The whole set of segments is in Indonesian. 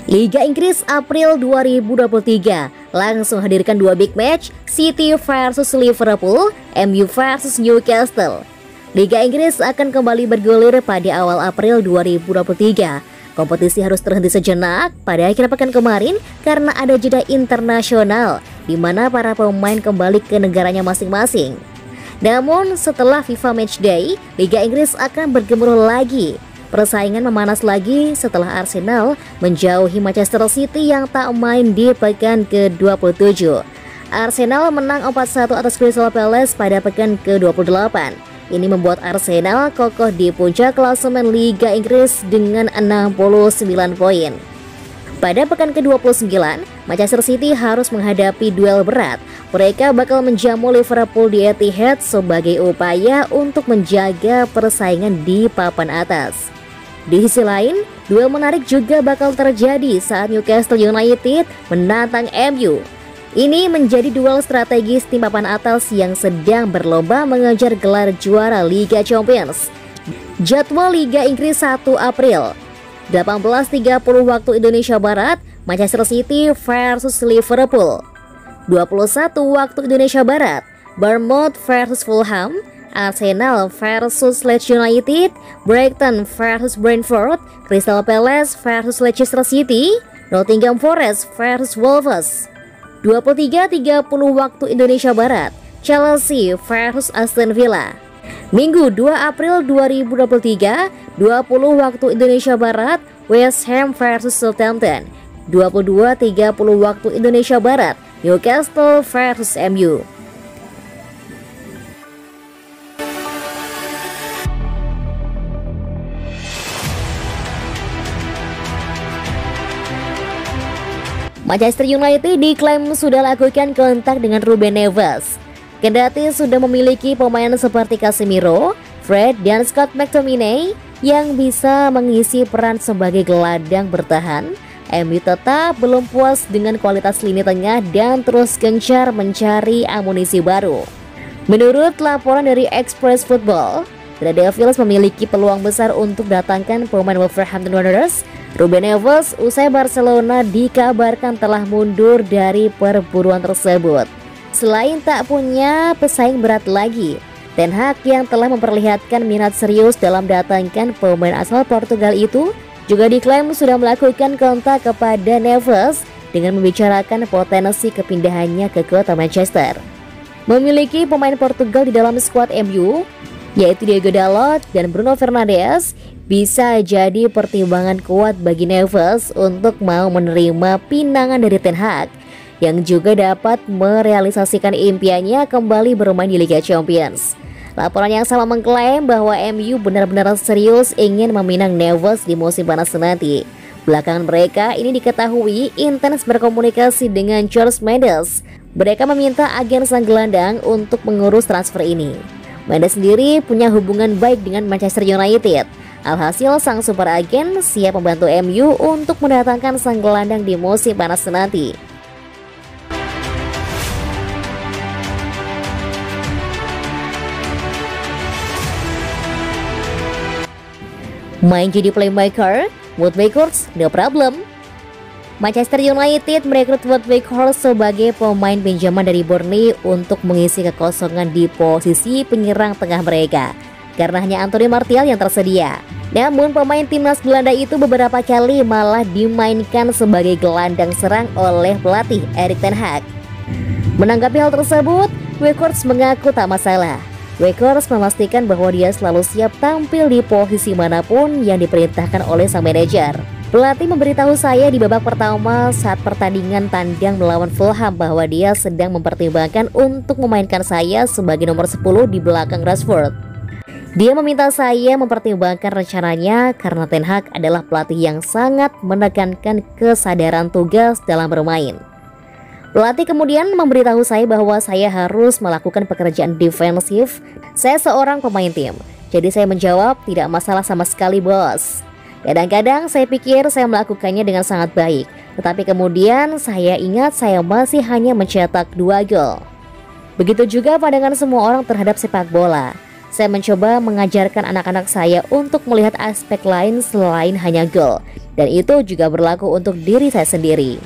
Liga Inggris April 2023 langsung hadirkan dua big match, City versus Liverpool, MU versus Newcastle. Liga Inggris akan kembali bergulir pada awal April 2023. Kompetisi harus terhenti sejenak pada akhir pekan kemarin karena ada jeda internasional di mana para pemain kembali ke negaranya masing-masing. Namun setelah FIFA Matchday, Liga Inggris akan bergemuruh lagi. Persaingan memanas lagi setelah Arsenal menjauhi Manchester City yang tak main di pekan ke-27. Arsenal menang 4-1 atas Crystal Palace pada pekan ke-28. Ini membuat Arsenal kokoh di puncak klasemen Liga Inggris dengan 69 poin. Pada pekan ke-29, Manchester City harus menghadapi duel berat. Mereka bakal menjamu Liverpool di Etihad sebagai upaya untuk menjaga persaingan di papan atas. Di sisi lain, duel menarik juga bakal terjadi saat Newcastle United menantang MU. Ini menjadi duel strategis tim papan atas yang sedang berlomba mengejar gelar juara Liga Champions. Jadwal Liga Inggris 1 April 18.30 waktu Indonesia Barat, Manchester City versus Liverpool. 21 waktu Indonesia Barat, Bournemouth versus Fulham, Arsenal versus Leeds United, Brighton versus Brentford, Crystal Palace versus Leicester City, Nottingham Forest versus Wolves. 23.30 waktu Indonesia Barat, Chelsea versus Aston Villa. Minggu 2 April 2023, 20 waktu Indonesia Barat, West Ham versus Southampton. 22.30 waktu Indonesia Barat, Newcastle versus MU. Manchester United diklaim sudah lakukan kontak dengan Ruben Neves. Kendati sudah memiliki pemain seperti Casemiro, Fred, dan Scott McTominay yang bisa mengisi peran sebagai gelandang bertahan, MU tetap belum puas dengan kualitas lini tengah dan terus gencar mencari amunisi baru. Menurut laporan dari Express Football, The Devils memiliki peluang besar untuk datangkan pemain Wolverhampton Wanderers. Ruben Neves usai Barcelona dikabarkan telah mundur dari perburuan tersebut. Selain tak punya pesaing berat lagi, Ten Hag yang telah memperlihatkan minat serius dalam datangkan pemain asal Portugal itu juga diklaim sudah melakukan kontak kepada Neves dengan membicarakan potensi kepindahannya ke kota Manchester. Memiliki pemain Portugal di dalam skuad MU, yaitu Diego Dalot dan Bruno Fernandes, bisa jadi pertimbangan kuat bagi Neves untuk mau menerima pinangan dari Ten Hag yang juga dapat merealisasikan impiannya kembali bermain di Liga Champions. Laporan yang sama mengklaim bahwa MU benar-benar serius ingin meminang Neves di musim panas nanti. Belakangan mereka ini diketahui intens berkomunikasi dengan Jorge Mendes. Mereka meminta agen sang gelandang untuk mengurus transfer ini. Mendes sendiri punya hubungan baik dengan Manchester United. Alhasil sang super agen siap membantu MU untuk mendatangkan sang gelandang di musim panas nanti. Main jadi playmaker, Wout Weghorst no problem. Manchester United merekrut Wout Weghorst sebagai pemain pinjaman dari Burnley untuk mengisi kekosongan di posisi penyerang tengah mereka karena hanya Anthony Martial yang tersedia. Namun pemain timnas Belanda itu beberapa kali malah dimainkan sebagai gelandang serang oleh pelatih Erik ten Hag. Menanggapi hal tersebut, Weghorst mengaku tak masalah. Weghorst memastikan bahwa dia selalu siap tampil di posisi manapun yang diperintahkan oleh sang manajer. Pelatih memberitahu saya di babak pertama saat pertandingan tandang melawan Fulham bahwa dia sedang mempertimbangkan untuk memainkan saya sebagai nomor 10 di belakang Rashford. Dia meminta saya mempertimbangkan rencananya karena Ten Hag adalah pelatih yang sangat menekankan kesadaran tugas dalam bermain. Pelatih kemudian memberitahu saya bahwa saya harus melakukan pekerjaan defensif. Saya seorang pemain tim, jadi saya menjawab tidak masalah sama sekali bos. Kadang-kadang saya pikir saya melakukannya dengan sangat baik, tetapi kemudian saya ingat saya masih hanya mencetak 2 gol. Begitu juga pandangan semua orang terhadap sepak bola. Saya mencoba mengajarkan anak-anak saya untuk melihat aspek lain selain hanya gol. dan itu juga berlaku untuk diri saya sendiri.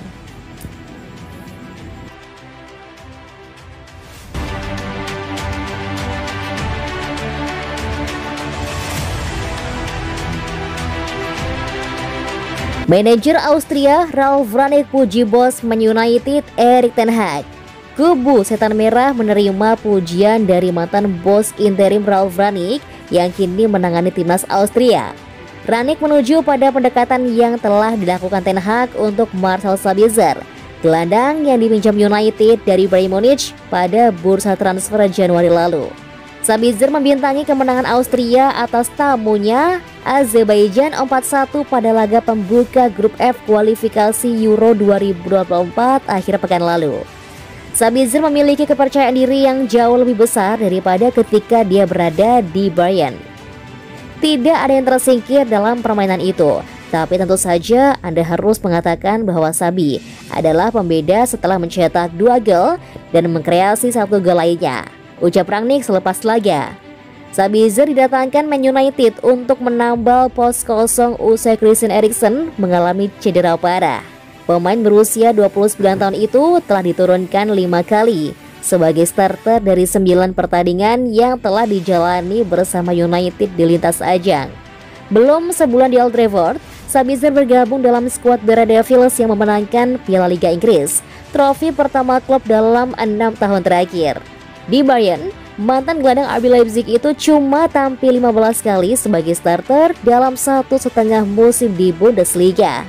Manajer Austria Ralf Rangnick puji bos Man United Erik ten Hag. Kubu Setan Merah menerima pujian dari mantan bos interim Ralf Rangnick yang kini menangani timnas Austria. Rangnick menuju pada pendekatan yang telah dilakukan ten Hag untuk Marcel Sabitzer, gelandang yang dipinjam United dari Bayern Munich pada bursa transfer Januari lalu. Sabitzer membintangi kemenangan Austria atas tamunya Azerbaijan 4-1 pada laga pembuka grup F kualifikasi Euro 2024 akhir pekan lalu. Sabitzer memiliki kepercayaan diri yang jauh lebih besar daripada ketika dia berada di Bayern. Tidak ada yang tersingkir dalam permainan itu, tapi tentu saja Anda harus mengatakan bahwa Sabi adalah pembeda setelah mencetak 2 gol dan mengkreasi 1 gol lainnya, ucap Rangnick selepas laga. Sabitzer didatangkan Man United untuk menambal pos kosong usai Christian Eriksen mengalami cedera parah. Pemain berusia 29 tahun itu telah diturunkan 5 kali sebagai starter dari 9 pertandingan yang telah dijalani bersama United di lintas ajang. Belum sebulan di Old Trafford, Sabitzer bergabung dalam skuad The Red Devils yang memenangkan Piala Liga Inggris, trofi pertama klub dalam 6 tahun terakhir. Di Bayern, mantan gelandang RB Leipzig itu cuma tampil 15 kali sebagai starter dalam 1,5 musim di Bundesliga.